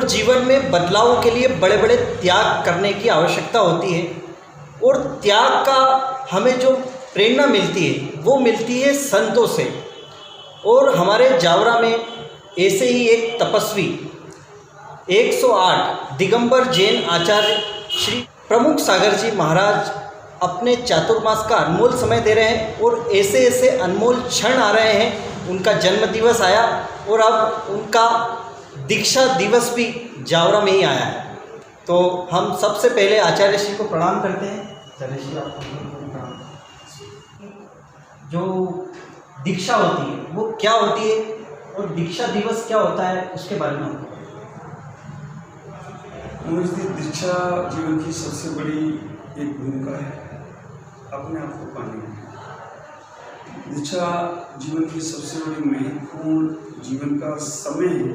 और जीवन में बदलाव के लिए बड़े बड़े त्याग करने की आवश्यकता होती है। और त्याग का हमें जो प्रेरणा मिलती है वो मिलती है संतों से। और हमारे जावरा में ऐसे ही एक तपस्वी 108 दिगंबर जैन आचार्य श्री प्रमुख सागर जी महाराज अपने चातुर्मास का अनमोल समय दे रहे हैं। और ऐसे ऐसे अनमोल क्षण आ रहे हैं। उनका जन्म दिवस आया और अब उनका दीक्षा दिवस भी जावरा में ही आया है। तो हम सबसे पहले आचार्य श्री को प्रणाम करते हैं। आचार्य श्री आपको प्रणाम। जो दीक्षा होती है वो क्या होती है और दीक्षा दिवस क्या होता है उसके बारे में हमको दीक्षा जीवन की सबसे बड़ी एक भूमिका है अपने आप को पाने में। दीक्षा जीवन की सबसे बड़ी महत्वपूर्ण जीवन का समय है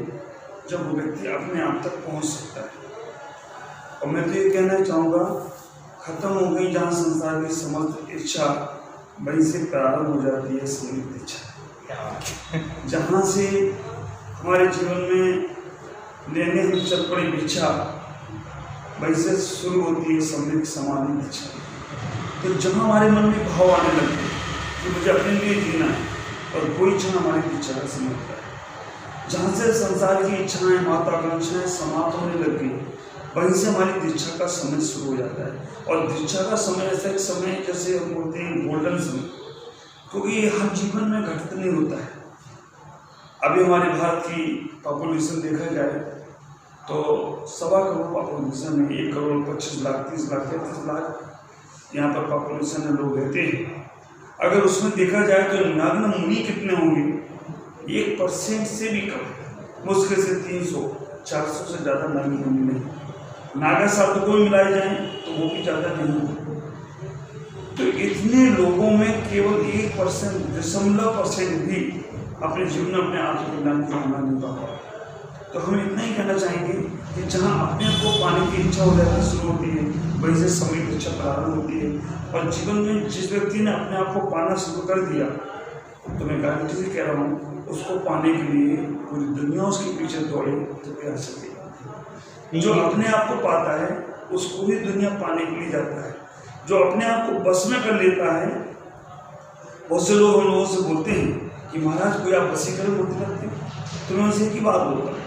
जब वो व्यक्ति अपने आप तक पहुंच सकता है। और मैं तो ये कहना चाहूँगा, खत्म हो गई जहाँ संसार की समस्त इच्छा, वहीं से प्रारंभ हो जाती है समृद्ध इच्छा। जहाँ से हमारे जीवन में लेने हम चल पड़े इच्छा, वहीं से शुरू होती है समृद्ध समाधि इच्छा। तो जहाँ हमारे मन में भाव आने लगते कि मुझे अपने लिए जीना है और कोई इच्छा हमारी इच्छा का समझता है, जहाँ से संसार की इच्छाएं, महत्वाकांक्षाएं समाप्त होने लग गई, वहीं से हमारी दीक्षा का समय शुरू हो जाता है। और दीक्षा का समय ऐसा एक समय जैसे हम बोलते हैं गोल्डन समय, क्योंकि हर जीवन में घटित नहीं होता है। अभी हमारे भारत की पॉपुलेशन देखा जाए तो 1.25 करोड़ पॉपुलेशन है। 1 करोड़ 25 लाख 30 लाख 33 लाख यहाँ पर पॉपुलेशन में लोग रहते हैं। अगर उसमें देखा जाए तो नग्न मुनि कितने होंगे? 1% से भी कम, मुश्किल से 300-400 से ज़्यादा नग्न मुनि नहीं। नागा शब्द को मिलाए जाएं तो वो भी ज़्यादा नहीं होगा। तो इतने लोगों में केवल 1% भी अपने जीवन में अपने आत्मज्ञान की भावना नहीं पा पाए। तो हम इतना ही कहना चाहेंगे कि जहाँ अपने आप को पाने की इच्छा हो जाती शुरू होती है, वहीं से समृद्ध इच्छा प्रारंभ होती है। और जीवन में जिस व्यक्ति ने अपने आप को पाना शुरू कर दिया, तो मैं गारंटी से कह रहा हूँ, उसको पाने के लिए पूरी दुनिया उसके पीछे दौड़े तो क्या सके। जो अपने आप को पाता है उसको भी दुनिया पाने के लिए जाता है। जो अपने आप को बस में कर लेता है, बहुत से लोग हम लोगों से बोलते हैं कि महाराज कोई आप वशीकरण मत करते हैं। तो मैं उनसे एक ही बात बोलता हूँ,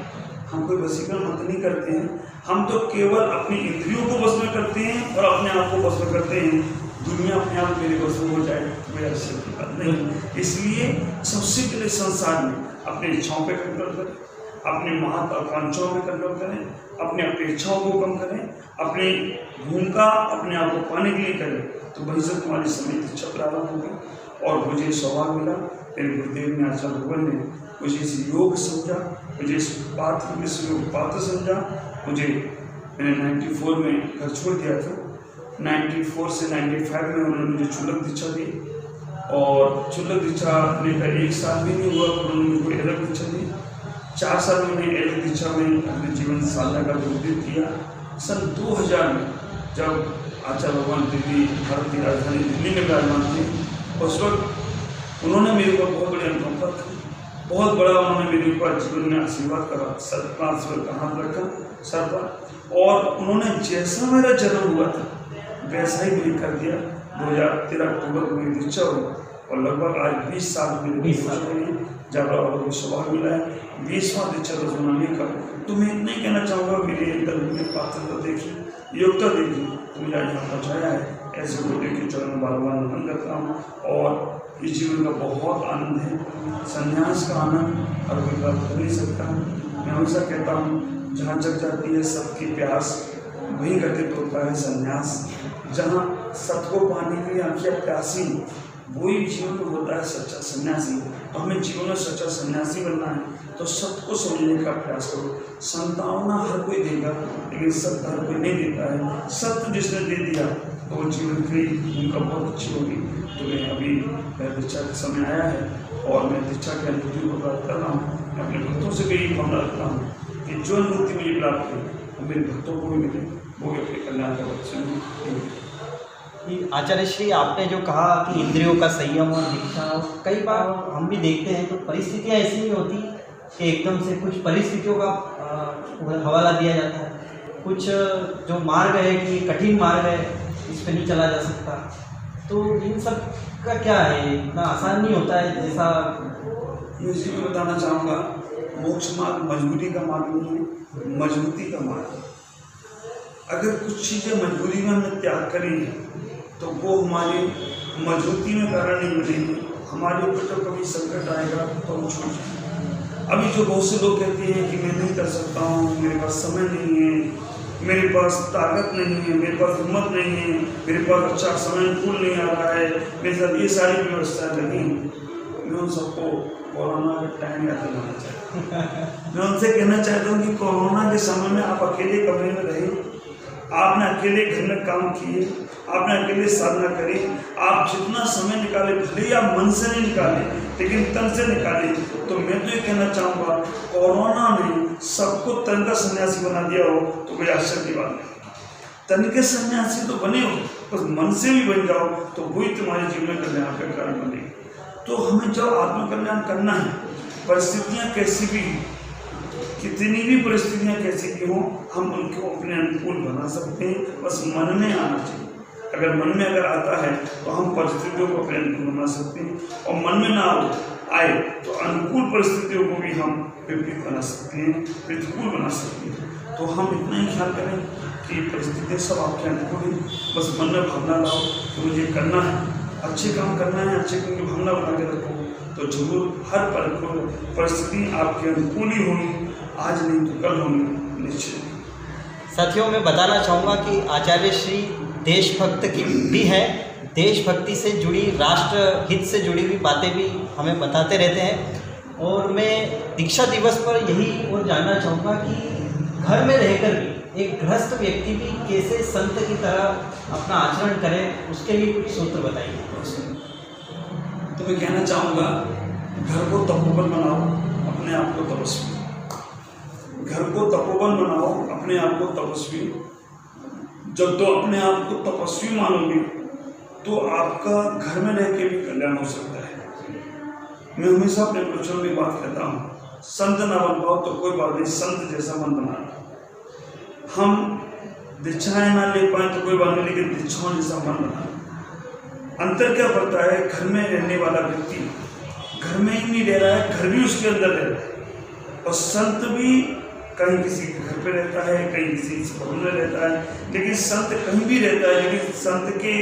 हम कोई वशीकरण मत नहीं करते हैं। हम तो केवल अपनी इंद्रियों को बस में करते हैं और अपने आप को बस में करते हैं। दुनिया अपने आप मेरे बस में हो जाए कोई ऐसी बात नहीं। इसलिए सबसे पहले संसार में अपनी इच्छाओं पे कंट्रोल करें, अपनी महत्वाकांक्षाओं पे कंट्रोल करें, अपनी अपेक्षाओं को कम करें, अपनी भूमिका अपने आप को पाने के लिए करें, तो वहीं से तुम्हारी समृद्ध इच्छा प्रारंभ होगी। और मुझे सौभाग्य मिला, मेरे गुरुदेव ने आचार्य भगवान ने मुझे इस योग समझा, मुझे इस योग पात्र समझा। मैंने 94 में घर छोड़ दिया था। 94 से 95 में उन्होंने मुझे चुलक दीक्षा दी। और चुलक दीक्षा लेकर 1 साल भी नहीं हुआ, उन्होंने मुझे अलग दीक्षा दी। 4 साल मैंने अलग दीक्षा में अपने जीवन साधना का व्यतीत किया। सन 2000 में जब आचार्य भगवान दिल्ली, भारत की राजधानी दिल्ली में विराजमान थे, उस वक्त उन्होंने मेरे ऊपर बहुत बड़े अनुकंपा की, बहुत बड़ा उन्होंने मेरे ऊपर जीवन में आशीर्वाद करा। सर का हाथ रखा सर पर, और उन्होंने जैसा मेरा जन्म हुआ था वैसा ही मेरी कर दिया। 2013 अक्टूबर को मेरी दीक्षा हुई और लगभग आज 20 साल मेरे 20 साल हुए जावरा वालों को सौभाग्य मिला है 20वां दीक्षा रोज मनाने का। तो मैं इतना ही कहना चाहूँगा, मेरे अंदर मेरी पात्रता देखी, योग्यता देखी, तो मुझे आज यहाँ पहुँचाया है। ऐसे गुरुदेव के चरणों में बार बार नमन करता हूँ। और इस जीवन का बहुत आनंद है, संन्यास का आनंद और कोई प्राप्त कर नहीं सकता। मैं हमेशा कहता हूँ, जहाँ जग जाती है सबकी प्यास, वहीं घटित होता है संन्यास। जहाँ सत को पाने के लिए आंखें प्यासी, वही जीवन में होता है सच्चा सन्यासी। तो हमें जीवन में सच्चा सन्यासी बनना है तो सत्य को समझने का प्रयास करो। संतावना हर कोई देगा, लेकिन सत्य हर कोई नहीं देता है। सत्य जिसने दे दिया तो वो जीवन की उनका बहुत अच्छी होगी। तो मैं अभी दीक्षा का समय आया है और मैं दीक्षा के अनुभूति को प्राप्त कर रहा हूँ। मैं अपने भक्तों से भी यही भावना रखता हूँ कि जो अनुभूति मुझे प्राप्त हुई वो मेरे भक्तों को भी मिले, वो भी अपने कल्याण का वचन। आचार्य श्री, आपने जो कहा कि इंद्रियों का संयम और दीक्षा, कई बार हम भी देखते हैं तो परिस्थितियाँ ऐसी नहीं होती कि एकदम से कुछ परिस्थितियों का हवाला दिया जाता है, कुछ जो मार्ग है कि कठिन मार्ग है इस पर नहीं चला जा सकता, तो इन सब का क्या है, इतना आसान नहीं होता है जैसा। मैं इसी में बताना चाहूँगा, मोक्ष मार्ग मजबूरी का मार्ग नहीं है, मजबूती का मार्ग है। अगर कुछ चीज़ें मजबूरी में हमने त्याग करी है तो वो हमारी मजबूती में कारण नहीं बनेगी। हमारे ऊपर तो कभी संकट आएगा तो हम छूट जाएंगे। अभी जो बहुत से लोग कहते हैं कि मैं नहीं कर सकता हूँ, मेरे पास समय नहीं है, मेरे पास ताकत नहीं है, मेरे पास हिम्मत नहीं है, मेरे पास अच्छा समय अनुकूल नहीं आ रहा है, मेरे साथ ये सारी व्यवस्थाएं लगी, मैं उन सबको कोरोना का टाइम याद दिलाना चाहता हूँ। मैं उनसे कहना चाहता हूँ कि कोरोना के समय में आप अकेले कमरे में रहे, आपने अकेले घर में काम किए, आपने अकेले साधना करी, आप जितना समय निकाले, भले ही आप मन से नहीं निकाले लेकिन तन से निकाले, तो मैं तो ये कहना चाहूँगा कोरोना ने सबको तन का सन्यासी बना दिया हो तो कोई आश्चर्य की बात नहीं। तन के सन्यासी तो बने हो, बस मन से भी बन जाओ तो वही तुम्हारे जीवन में कल्याण का कारण बनेगी। तो हमें जब आत्मकल्याण करना है, परिस्थितियाँ कैसी भी, कितनी भी परिस्थितियाँ कैसी भी हों, हम उनको अपने अनुकूल बना सकते हैं, बस मन में आना चाहिए। अगर मन में अगर आता है तो हम परिस्थितियों को अपने अनुकूल बना सकते हैं, और मन में ना आए तो अनुकूल परिस्थितियों को भी हम विपरीत बना सकते हैं, प्रतिकूल बना सकते हैं। तो हम इतना ही ख्याल करें कि परिस्थितियाँ सब आपके अनुकूल हैं, बस मन में भावना लाओ कि मुझे करना है, अच्छे काम करना है, अच्छे काम की भावना बना के रखो, तो जरूर हर परिस्थिति आपके अनुकूल ही होगी, आज नहीं तो कल होगी निश्चित। साथियों, मैं बताना चाहूँगा कि आचार्य श्री देशभक्त की भी हैं, देशभक्ति से जुड़ी, राष्ट्र हित से जुड़ी हुई बातें भी हमें बताते रहते हैं। और मैं दीक्षा दिवस पर यही और जानना चाहूँगा कि घर में रहकर भी एक गृहस्थ व्यक्ति भी कैसे संत की तरह अपना आचरण करे, उसके लिए कुछ सूत्र बताइए। तो मैं कहना चाहूँगा, घर को तपोवन बनाओ, अपने आप को तपस्वी। घर को तपोवन बनाओ, अपने आप को तपस्वी। जब तो अपने आप को तपस्वी मानोगे तो आपका घर में रह के भी कल्याण हो सकता है। मैं हमेशा अपने बच्चों में बात कहता हूँ, संत ना बन पाओ तो कोई बात नहीं, संत जैसा मन बनाना। हम दीक्षाएं ना ले पाए तो कोई बात नहीं, लेकिन दीक्षाओं जैसा मन बनाना। अंतर क्या पड़ता है, घर में रहने वाला व्यक्ति घर में ही नहीं रह रहा है, घर भी उसके अंदर रह रहा है, और संत भी कहीं किसी के घर पे रहता है, कहीं किसी भवन में रहता है, लेकिन संत कहीं भी रहता है, लेकिन संत के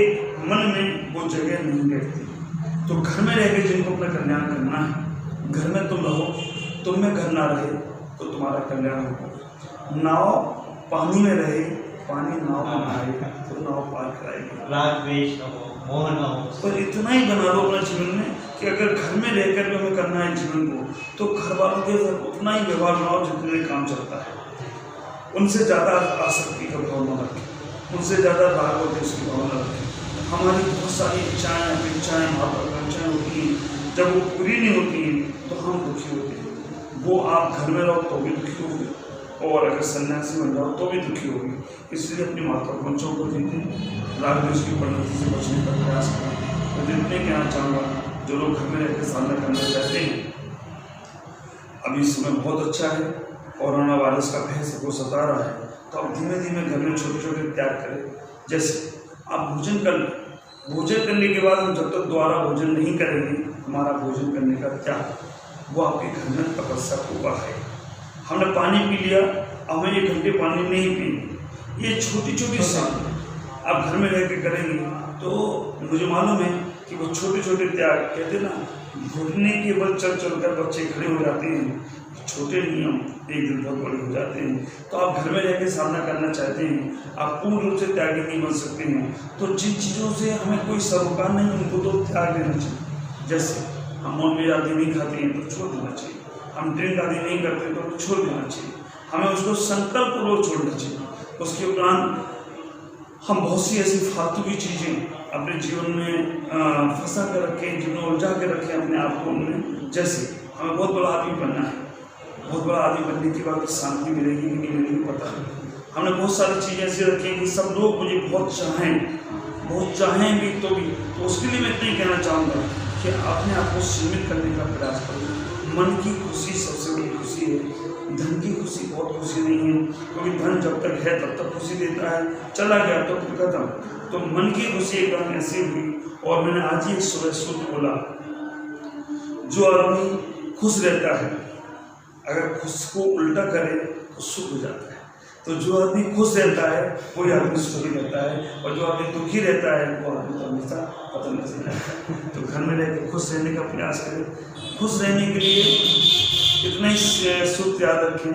मन में वो जगह नहीं रहती। तो घर में रह के जिनको अपना कल्याण करना है, घर में तुम रहो, तुम में घर ना रहे तो तुम्हारा कल्याण होगा। नाव पानी में रहे, पानी नाव में आए तो नाव पार कराएगी। राग द्वेष न हो, मोह न हो, पर इतना ही बना लो अपने जीवन में कि अगर घर में रहकर भी हमें करना है जीवन को, तो घर वालों के साथ उतना ही व्यवहार बनाओ जितने काम चलता है। उनसे ज़्यादा आसक्ति का भाव न रखें, उनसे ज़्यादा राग और द्वेष की भाव न रखें। हमारी बहुत सारी इच्छाएँ, अपेक्षाएँ, महत्वाकांक्षाएँ होती हैं, जब वो पूरी नहीं होती हैं तो हम दुखी होते हैं। वो आप घर में रहो तो भी दुखी होगे, और अगर सन्यासी बन जाओ तो भी दुखी होगी। इसलिए अपनी महत्वाकांक्षाओं को जीतें, राग द्वेष की प्रवृत्ति से बचने का प्रयास करें। तो जितने कहना चाहूँगा, जो लोग घर में रहकर साधना करना चाहते हैं, अभी समय बहुत अच्छा है, कोरोना वायरस का भय सबको सता रहा है, तो आप धीमे धीमे घर में छोटे छोटे त्याग करें। जैसे आप भोजन कर लें, भोजन करने के बाद हम जब तक दोबारा भोजन नहीं करेंगे, हमारा भोजन करने का त्याग वो आपके घर में तपस्या को बढ़ाएगा। हमने पानी पी लिया, हमें 1 घंटे पानी नहीं पी, ये छोटी छोटी साधना आप घर में रह के करेंगे तो मुझे मालूम है कि वो छोटे छोटे त्याग, कहते ना, घुटने के बल चल चलकर बच्चे खड़े हो जाते हैं, छोटे नियम एक दिन बहुत बड़े हो जाते हैं। तो आप घर में रह के साधना करना चाहते हैं, आप पूर्ण रूप से त्यागी नहीं बन सकते हैं, तो जिन चीज़ों से हमें कोई सरोकार नहीं, उनको तो त्याग देना चाहिए। जैसे हम नॉन वेज आदि नहीं खाते हैं तो छोड़ देना चाहिए, हम ड्रिंक आदि नहीं करते तो छोड़ देना चाहिए, हमें उसको संकल्प पूर्वक छोड़ना चाहिए। उसके उपरांत हम बहुत सी ऐसी फालतू की चीज़ें अपने जीवन में फंसा कर रखें, जिन्हें उलझा के रखें अपने आप को उनमें। जैसे हमें बहुत बड़ा आदमी बनना है, बहुत बड़ा आदमी बनने के बाद शांति मिलेगी कि नहीं मिलेगी पता नहीं। हमने बहुत सारी चीज़ें ऐसी रखी हैं कि सब लोग मुझे बहुत चाहेंगे, तो उसके लिए मैं इतना ही कहना चाहूँगा कि अपने आप को सीमित करने का प्रयास करो। मन की खुशी सबसे बड़ी खुशी खुशी है। धन की खुशी बहुत खुशी नहीं है, क्योंकि धन जब तक है तब तक खुशी देता है, चला गया तो फिर खत्म। तो मन की खुशी एकदम ऐसी हुई। और मैंने आज ही एक सुबह सूत्र बोला, जो आदमी खुश रहता है अगर खुश को उल्टा करे तो सुख हो जाता है। तो जो आदमी खुश रहता है वही आदमी सुखी रहता है, और जो आदमी दुखी रहता है वो आदमी तो हमेशा पतन में चला जाता है। तो घर में रह के खुश रहने का प्रयास करें। खुश रहने के लिए इतना ही सूत्र याद रखें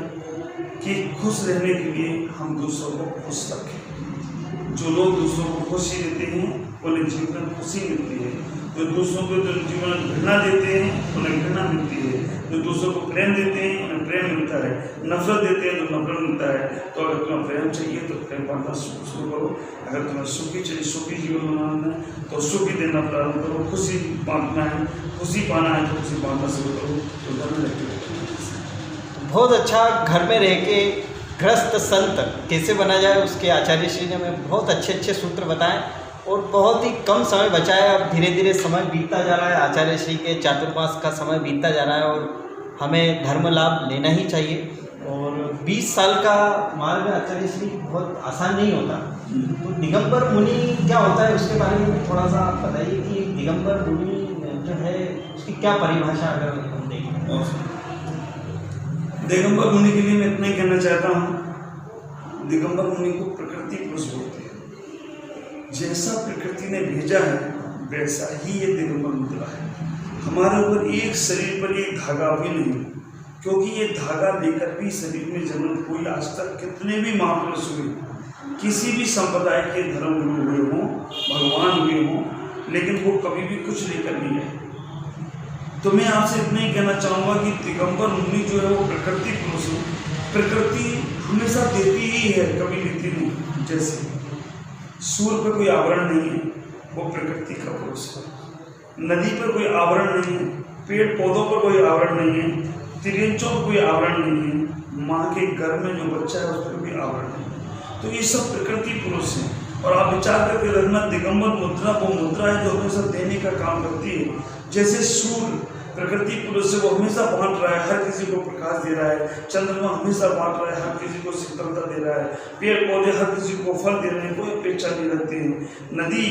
कि खुश रहने के लिए हम दूसरों को खुश रखें। जो लोग दूसरों को खुशी देते हैं उन्हें जीवन में खुशी मिलती है। जो दूसरों को जीवन में घृणा देते हैं उन्हें घृणा मिलती है। जो दूसरों को प्रेम देते हैं उन्हें प्रेम मिलता है। नफरत देते हैं तो नफरत मिलता है। तो अगर तुम्हें प्रेम चाहिए तो प्रेम बांटना शुरू करो। अगर तुम्हें सुखी चाहिए, सुखी जीवन बनाना है तो सुखी देना प्रारंभ करो। खुशी बांटना है, खुशी पाना है तो खुशी बांटना शुरू करो। तो घर में रहते बहुत अच्छा। घर में रह के गृहस्थ संत कैसे बना जाए उसके आचार्य श्री ने हमें बहुत अच्छे अच्छे सूत्र बताए, और बहुत ही कम समय बचा है। अब धीरे धीरे समय बीतता जा रहा है, आचार्य श्री के चातुर्मास का समय बीतता जा रहा है, और हमें धर्म लाभ लेना ही चाहिए। और 20 साल का मार्ग आचार्य श्री बहुत आसान नहीं होता। तो दिगंबर मुनि क्या होता है उसके बारे में थोड़ा सा आप बताइए कि दिगंबर मुनि जो है उसकी क्या परिभाषा अगर हम देखें। दिगंबर मुनि के लिए मैं इतना ही कहना चाहता हूँ, दिगंबर मुनि को प्रकृति पुरुष बोलते हैं। जैसा प्रकृति ने भेजा है वैसा ही ये दिगंबर मुद्रा है। हमारे ऊपर एक शरीर पर एक धागा भी नहीं, क्योंकि ये धागा लेकर भी शरीर में जन्म कोई आज तक कितने भी महापुरुष हुए, किसी भी संप्रदाय के धर्म गुरु हुए हों, भगवान हुए हों, लेकिन वो कभी भी कुछ लेकर नहीं आए। तो मैं आपसे इतना ही कहना चाहूँगा कि दिगंबर मुनि जो है वो प्रकृति पुरुष है। प्रकृति हमेशा देती ही है, कभी लेती नहीं। जैसे सूर्य पर कोई आवरण नहीं है, वो प्रकृति का पुरुष है। नदी पर कोई आवरण नहीं है, पेड़ पौधों पर कोई आवरण नहीं है, तिरंचों पर कोई आवरण नहीं है, माँ के गर्भ में जो बच्चा है उस पर कोई आवरण नहीं है। तो ये सब प्रकृति पुरुष हैं। और आप विचार करके रखना, दिगंबर मुद्रा वो मुद्रा है जो हमेशा देने का काम करती है। जैसे सूर्य प्रकृति पुरुष से वो हमेशा बांट रहा है, हर किसी को प्रकाश दे रहा है। चंद्रमा हमेशा बांट रहा है, हर किसी को शीतलता दे रहा है। पेड़ पौधे हर किसी को फल दे रहे हैं, कोई अपेक्षा नहीं रखते हैं। नदी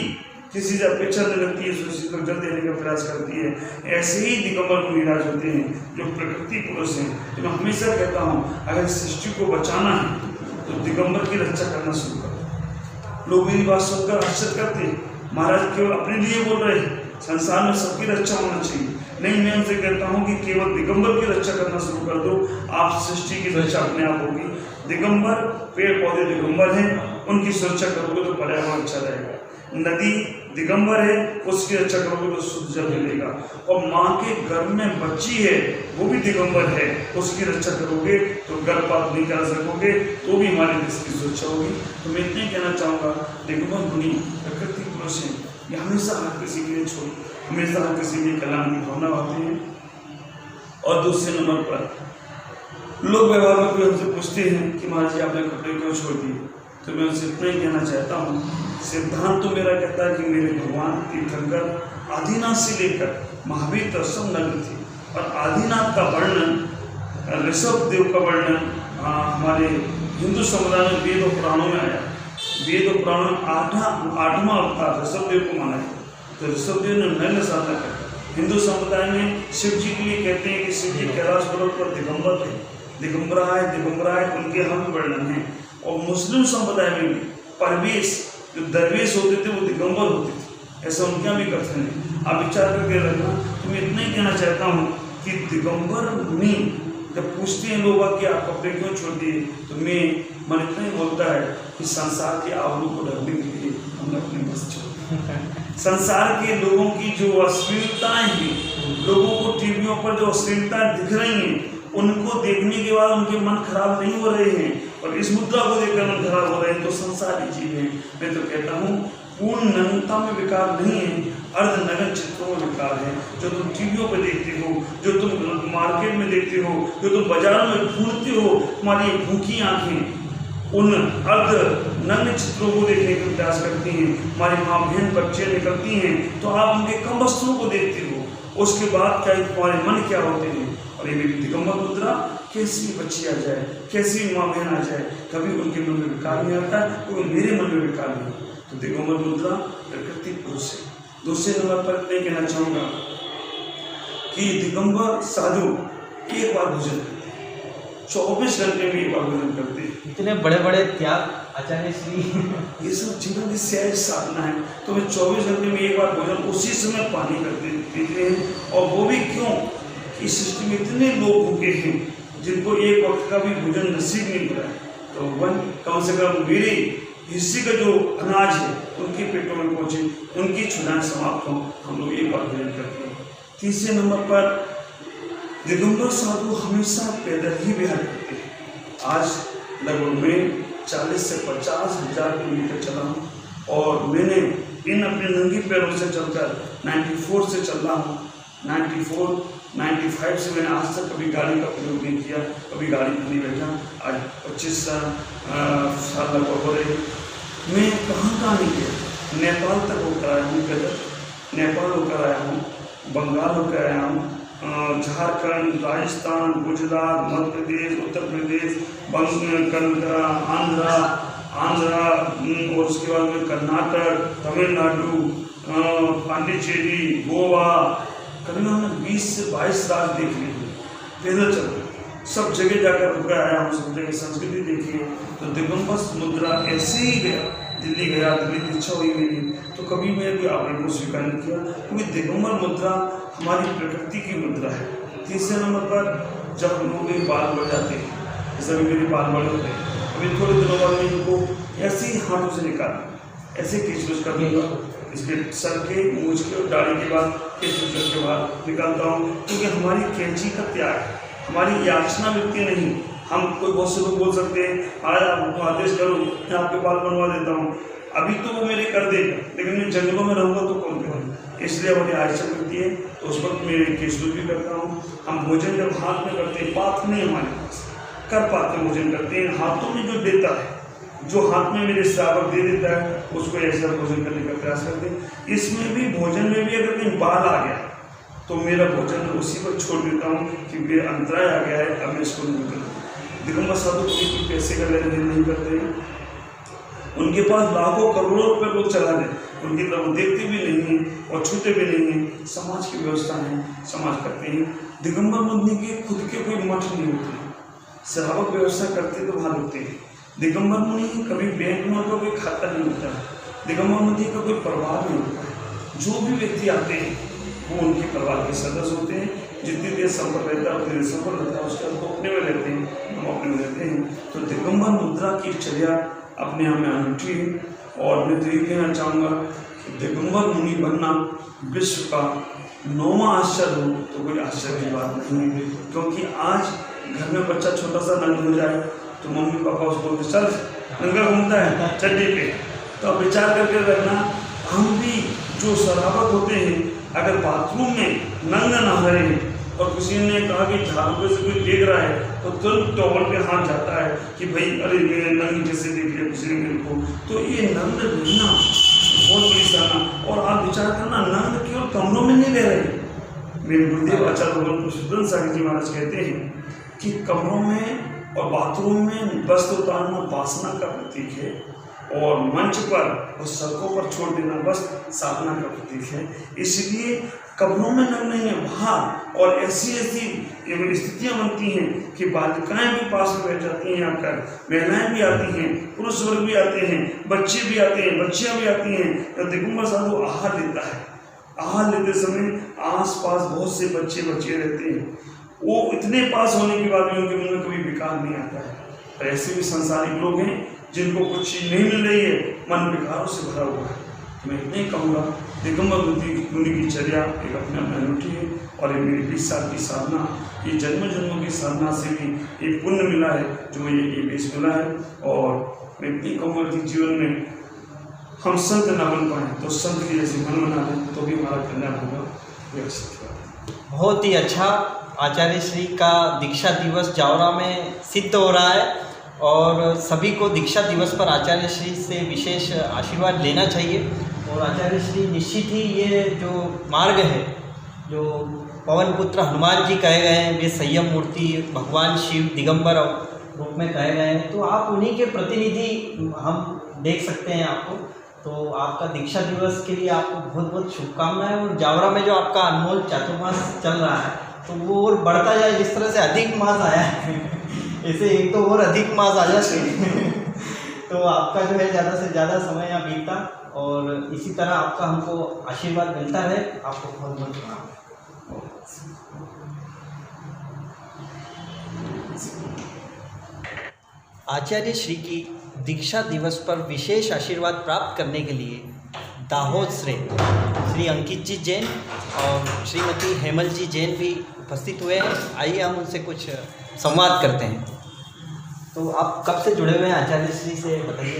किसी से अपेक्षा नहीं रखती है, किसी को जल देने का प्रयास करती है। ऐसे ही दिगंबर मुनिराज होते हैं जो प्रकृति पुरुष हैं। तो मैं हमेशा कहता हूँ, अगर सृष्टि को बचाना है तो दिगंबर की रक्षा करना शुरू करो। लोग मेरी बात सुनकर आश्चर्य करते हैं, महाराज केवल अपने लिए बोल रहे हैं, संसार में सबकी रक्षा होना चाहिए। नहीं, मैं उनसे कहता हूँ कि केवल दिगंबर की रक्षा करना शुरू कर दो, आप सृष्टि की रक्षा अपने आप होगी। दिगंबर पेड़ पौधे दिगंबर हैं, उनकी सुरक्षा करोगे तो पर्यावरण अच्छा रहेगा। नदी दिगंबर है, उसकी रक्षा करोगे तो शुद्ध जल मिलेगा। और माँ के गर्भ में बच्ची है, वो भी दिगंबर है, उसकी रक्षा करोगे तो गर्भपात नहीं कर सकोगे, तो भी हमारे देश की सुरक्षा होगी। तो मैं इतने कहना चाहूँगा, दिगंबर मुनि प्रकृति पुरुष हैं, ये हमेशा हर किसी के लिए छोड़, हमेशा हर किसी के लिए कल्याण की भावना आती है। और दूसरे नंबर पर लोग व्यवहार में कोई हमसे पूछते हैं कि महाराज जी आपने कपड़े क्यों छोड़ दिए, तो मैं उनसे इतना ही कहना चाहता हूँ, सिद्धांत तो मेरा कहता है कि मेरे भगवान तीर्थंकर आदिनाथ से लेकर महावीर तक सब नग्न थे। और आदिनाथ का वर्णन, ऋषभ देव का वर्णन हमारे हिंदू समुदाय में वेद और पुराणों में आया। वेद और पुराणों में आठवां अवतार ऋषभ देव को माना गया। तो ऋषभ देव ने नग्न साधना कर। हिंदू समुदाय में शिव जी के लिए कहते हैं कि शिव जी कैलाश पर्वत पर दिगंबर थे, दिगंबराय उनके हम वर्णन है। और मुस्लिम संप्रदाय में भी परवेश जो दरवेश होते थे वो दिगंबर होते थे, ऐसा उनके यहाँ भी कथन है। आप विचार करके रखना। तो मैं इतना ही कहना चाहता हूँ कि दिगंबर मुनि जब पूछते हैं लोग कि आप कपड़े क्यों छोड़ दिए, तो मैं मन इतना ही बोलता है कि संसार के आवरों को ढकने के लिए हमने अपने बस छोड़। संसार के लोगों की जो अश्लीलताएं हैं, लोगों को टीवियों पर जो अश्लीलताएं दिख रही हैं, उनको देखने के बाद उनके मन खराब नहीं हो रहे हैं, और इस मुद्रा को देखकर मन खराब हो रहे हैं, तो संसारी चीज है। मैं तो कहता हूँ पूर्ण नग्नता में विकार नहीं है, अर्ध नग्न चित्रों में विकार है। जो तुम टीवियों पर देखते हो, जो तुम मार्केट में देखते हो, जो तुम बाजारों में ढूंढते हो, तुम्हारी भूखी आंखें उन अर्ध नग्न चित्रों को देखने का प्रयास करती हैं। हमारी माँ बहन बच्चे निकलती हैं तो आप उनके कम वस्त्रों को देखते हो, उसके बाद क्या तुम्हारे मन क्या होते हैं। और ये मेरी दिगंबर मुद्रा कैसी बच्ची आ जाए, कैसी माँ बहन आ जाए, कभी उनके मन में विकार नहीं आता है, कोई मेरे मन में विकार नहीं। तो दिगंबर मुद्रा प्रकृति पुरुष है। दूसरे नंबर पर मैं कहना चाहूँगा कि दिगंबर साधु एक बार भोजन करते हैं, 24 घंटे में एक बार भोजन करते हैं। इतने बड़े बड़े त्याग आचार्य श्री। ये सब जीवन की सहज साधना है। तो वे 24 घंटे में एक बार भोजन उसी समय पानी करते पीते हैं। और वो भी क्यों कि सृष्टि में इतने लोग भूखे हैं जिनको एक वक्त का भी भोजन नसीब नहीं हो रहा है। तो वन कम से कम मेरे हिस्से का जो अनाज है उनके पेटों में पहुँचे, उनकी छुड़ाएं समाप्त हों, हम लोग एक बार भोजन करते हैं। तीसरे नंबर पर दिगंबर साधु हमेशा पैदल ही विहार करते हैं। आज लगभग मैं 40 से 50 हज़ार किलोमीटर चला हूँ और मैंने इन अपने नंगे पैरों से चलकर 94 से चल रहा हूँ। 94, 95 से मैंने आज तक कभी गाड़ी का प्रयोग नहीं किया, कभी गाड़ी पर नहीं बैठा। आज 25 साल लगभग हो रहे। मैं कहाँ नहीं गया, नेपाल तक होकर आया हूँ पैदल, नेपाल होकर आया हूँ, बंगाल होकर आया हूँ, झारखंड, राजस्थान, गुजरात, मध्य प्रदेश, उत्तर प्रदेश, आंध्रा और उसके बाद में कर्नाटक, तमिलनाडु, पांडिचेरी, गोवा, करीब हमने 20 से 22 राज्य देख लिए पैदल चल। सब जगह जाकर रुक आया हूँ, सब जगह संस्कृति देखी है। तो दिगंबर मुद्रा ऐसे ही गया, दिल्ली गया, दिल्ली की इच्छा हुई मेरी, तो कभी मैं कोई आवरण को स्वीकार नहीं किया, क्योंकि दिगंबर मुद्रा हमारी प्रकृति की मुद्रा है। तीसरे नंबर पर जब हम लोग बाल बढ़ जाते हैं, जैसे अभी मेरे बाल बड़े होते हैं, अभी थोड़े दिनों बाद मैं इनको ऐसे ही हाथों से निकाल ऐसे खींच कर दूँगा, इसके सर के, मूछ के और दाढ़ी के बाद खींच के बाद निकालता हूँ, क्योंकि हमारी कैंची का त्याग है, हमारी याचना वृत्ति नहीं। हम कोई बहुत से लोग बोल सकते हैं आज आप आदेश करो, मैं आपके बाल बनवा देता हूँ, अभी तो वो मेरे कर देगा, लेकिन मैं जंगलों में रहूँगा तो कौन करेगा। इसलिए हमारी आयशा करती है, तो उस वक्त मैं केशलू भी करता हूँ। हम भोजन जब हाथ में करते हैं, पात्र नहीं हमारे पास, कर पात्र भोजन करते हैं, हाथों में जो देता है, जो हाथ में मेरे श्रावक दे देता है, उसको ऐसा भोजन करने का प्रयास करते हैं। इसमें भी भोजन में भी अगर कहीं बाल आ गया तो मेरा भोजन उसी पर छोड़ देता हूँ, क्योंकि अंतराय आ गया है, अब मैं इसको नहीं करूँ। दिगंबर साधु कोई पैसे का लेन देन नहीं करते हैं, उनके पास लाखों करोड़ों रुपए लोग चला दें, उनकी तरफ देखते भी नहीं हैं और छूते भी नहीं हैं। समाज की व्यवस्था है, समाज करते हैं। दिगंबर मुनि के खुद के कोई मठ नहीं होते, श्रावक व्यवस्था करते तो भाग होते हैं। दिगंबर मुनि कभी बैंक में उनका कोई खाता नहीं होता है, दिगंबर मुनि का कोई परिवार नहीं होता है। जो भी व्यक्ति आते हैं वो उनके परिवार के सदस्य होते हैं। जितनी देर संपर्क रहता है उतनी देर संपर्क रहता है, उसके बाद वो अपने में रहते हैं, हम अपने में रहते हैं। तो दिगंबर मुद्रा की चर्या अपने आप में अनूठी है। और मैं तो ये कहना चाहूँगा कि दिगंबर मुनि बनना विश्व का 9वां आश्चर्य हो तो कोई आश्चर्य की बात नहीं है, क्योंकि आज घर में बच्चा छोटा सा नंगा हो जाए तो मम्मी पापा उसको बोलते चल नंगा घूमता है चड्डी पे। तो अब विचार करके रखना, हम भी जो शराबत होते हैं अगर बाथरूम में नंगा नहा रहे हैं और किसी ने कहा कि झाड़ू से कोई देख रहा है तो तुरंत टॉवल पे हाथ जाता है कि भाई अरे मैंने नंग जैसे देख लिया किसी ने मेरे को। तो ये नंग रहना बहुत बड़ी साना। और आप विचार करना, नंग केवल कमरों में नहीं रह रहे। मेरे गुरुदेव आचार्य भगवान सुदन सागर जी महाराज कहते हैं कि कमरों में और बाथरूम में वस्त्र उतारना वासना का प्रतीक है, और मंच पर और सड़कों पर छोड़ देना बस साधना का प्रतीक है। इसलिए कब्रों में नग्न नहीं है वहाँ, और ऐसी स्थितियाँ बनती हैं कि बालिकाएं भी पास में बैठ जाती हैं, आकर महिलाएं भी आती हैं, पुरुष वर्ग भी आते हैं, बच्चे भी आते हैं, बच्चियाँ भी आती हैं। तो दिगंबर साधु आहार लेता है, आहार लेते समय आसपास बहुत से बच्चे रहते हैं। वो इतने पास होने के बाद भी उनके मन में कभी विकार नहीं आता है। ऐसे भी संसारिक लोग हैं जिनको कुछ चीज़ नहीं मिल रही है, मन विकारों से भरा हुआ है। तो मैं इतना ही कहूँगा, दिगंबर मुनि की चर्या एक अपने आप में अनूठी है। और ये मेरी 20 साल की साधना, ये जन्म जन्मों की साधना से भी एक पुण्य मिला है जो मुझे ये बेच मिला है। और मैं इतनी कहूँगा कि जीवन में हम संत ना बन पाएँ तो संत की जैसे मन बना लें तो भी हमारा कल्याण होगा। बहुत ही अच्छा आचार्य श्री का दीक्षा दिवस जावरा में सिद्ध हो रहा है, और सभी को दीक्षा दिवस पर आचार्य श्री से विशेष आशीर्वाद लेना चाहिए। और आचार्य श्री निश्चित ही ये जो मार्ग है, जो पवन पुत्र हनुमान जी कहे गए हैं, वे संयम मूर्ति भगवान शिव दिगंबर रूप में कहे गए हैं। तो आप उन्हीं के प्रतिनिधि हम देख सकते हैं आपको। तो आपका दीक्षा दिवस के लिए आपको बहुत बहुत शुभकामनाएं। और जावरा में जो आपका अनमोल चातुर्मास चल रहा है तो वो और बढ़ता जाए, जिस तरह से अधिक मास आया है ऐसे एक तो और अधिक मास आ जाते तो आपका जो है ज़्यादा से ज़्यादा समय यहाँ बीतता और इसी तरह आपका हमको आशीर्वाद मिलता रहे। आपको बहुत बहुत प्रणाम। आचार्य श्री की दीक्षा दिवस पर विशेष आशीर्वाद प्राप्त करने के लिए दाहोद से श्री अंकित जी जैन और श्रीमती हेमल जी जैन भी उपस्थित हुए हैं। आइए हम उनसे कुछ संवाद करते हैं। तो आप कब से जुड़े हुए हैं आचार्य श्री से, बताइए।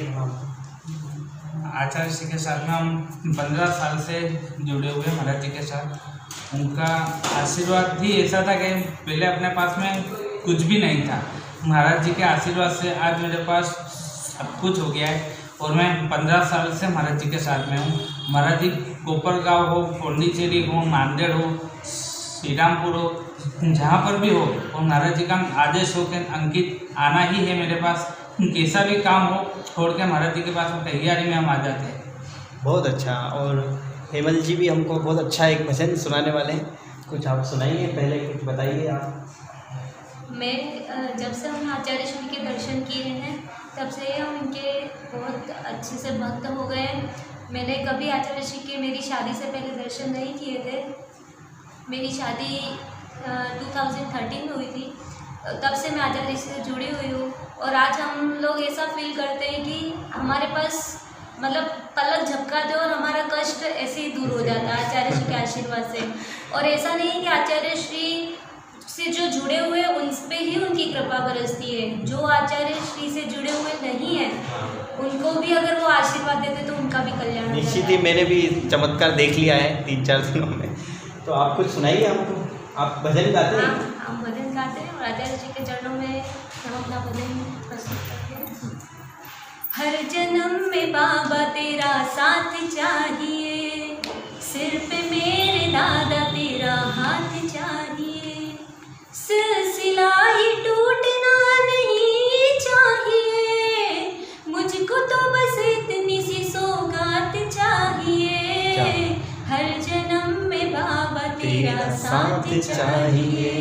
आचार्य श्री के साथ में हम 15 साल से जुड़े हुए हैं महाराज जी के साथ। उनका आशीर्वाद भी ऐसा था कि पहले अपने पास में कुछ भी नहीं था, महाराज जी के आशीर्वाद से आज मेरे पास सब कुछ हो गया है और मैं 15 साल से महाराज जी के साथ में हूँ। महाराज जी कोपरगांव हो, पौंडीचेरी हो, नांदेड़ हो, श्रीरामपुर हो, जहाँ पर भी हो और महाराज जी का आदेश हो कि अंकित आना ही है मेरे पास, कैसा भी काम हो छोड़ के महाराज जी के पास तैयारी में हम आ जाते हैं। बहुत अच्छा। और हेमल जी भी हमको बहुत अच्छा एक भजन सुनाने वाले हैं, कुछ आप सुनाइए, पहले कुछ बताइए आप। मैं जब से हम आचार्य श्री के दर्शन किए हैं तब से हम इनके बहुत अच्छे से भक्त हो गए हैं। मैंने कभी आचार्य श्री के मेरी शादी से पहले दर्शन नहीं किए थे। मेरी शादी 2013 में हुई थी, तब से मैं आचार्य श्री से जुड़ी हुई हूँ। और आज हम लोग ऐसा फील करते हैं कि हमारे पास मतलब पलक झपका दो और हमारा कष्ट ऐसे ही दूर हो जाता है आचार्य श्री के आशीर्वाद से। और ऐसा नहीं कि आचार्य श्री से जो जुड़े हुए हैं उन पे ही उनकी कृपा बरसती है, जो आचार्य श्री से जुड़े हुए नहीं हैं उनको भी अगर वो आशीर्वाद देते तो उनका भी कल्याण। निश्चित ही मैंने भी चमत्कार देख लिया है 3-4 दिनों में। तो आप कुछ सुनाइए हमको। आप भजन गाते हैं? हम भजन गाते हैं और आचार्य जी के चरणों में हम अपना भजन प्रस्तुत करते हैं। हर जन्म में बाबा तेरा साथ चाहिए, सिर पे मेरे दादा तेरा हाथ चाहिए, सिलसिला ही टूटना नहीं चाहिए, मुझको तो बस इतनी सी सौगात चाहिए। हर जन्म में बाबा तेरा साथ चाहिए,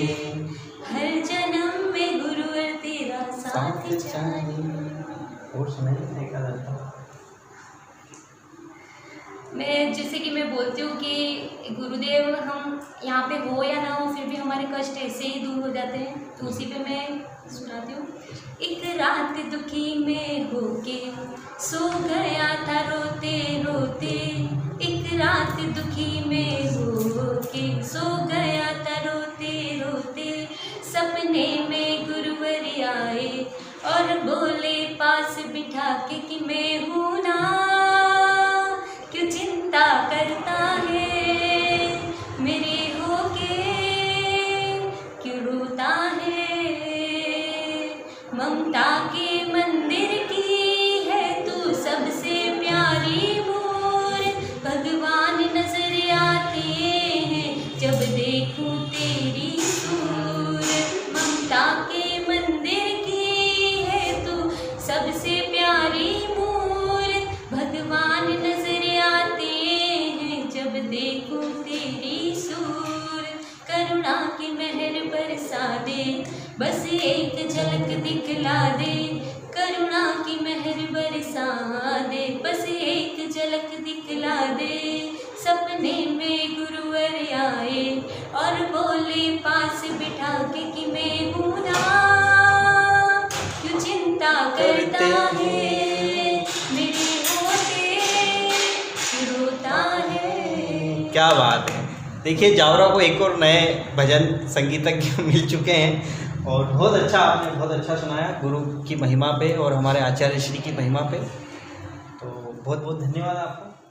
हर जन्म में गुरुवर तेरा साथ चाहिए। और सुनाइए क्या लगता है? मैं जैसे कि मैं बोलती हूँ कि गुरुदेव हम यहाँ पे हो या ना हो फिर भी हमारे कष्ट ऐसे ही दूर हो जाते हैं, तो उसी पे मैं सुनाती हूँ। एक रात दुखी में होके सो गया था रोते रोते, एक रात दुखी में होके सो गया था रोते रोते, सपने में गुरुवर आए और बोले पास बिठा के कि मैं हूँ ना, क्यों चिंता करता है मेरे होके, क्यों रोता है, ममता के मंदिर की है तू सबसे प्यारी मोर, भगवान नजर आते हैं जब देखूं तेरी सूर, ममता के मंदिर की है तू सबसे प्यारी मोर, भगवान नजर आते हैं जब देखूं तेरी सूर, करुणा की मेहर बरसा दे बस एक झलक दिखला दे, करुणा की मेहर बरसा दे बस एक झलक दिखला दे, सपने में गुरुवर आए और बोले पास बिठा के कि मैं हूँ ना, क्यों चिंता करता है मेरे होते, क्यों रोता है। क्या बात है। देखिए जावरा को एक और नए भजन संगीतज्ञ मिल चुके हैं और बहुत अच्छा, आपने बहुत अच्छा सुनाया गुरु की महिमा पे और हमारे आचार्य श्री की महिमा पे। तो बहुत बहुत धन्यवाद आपको।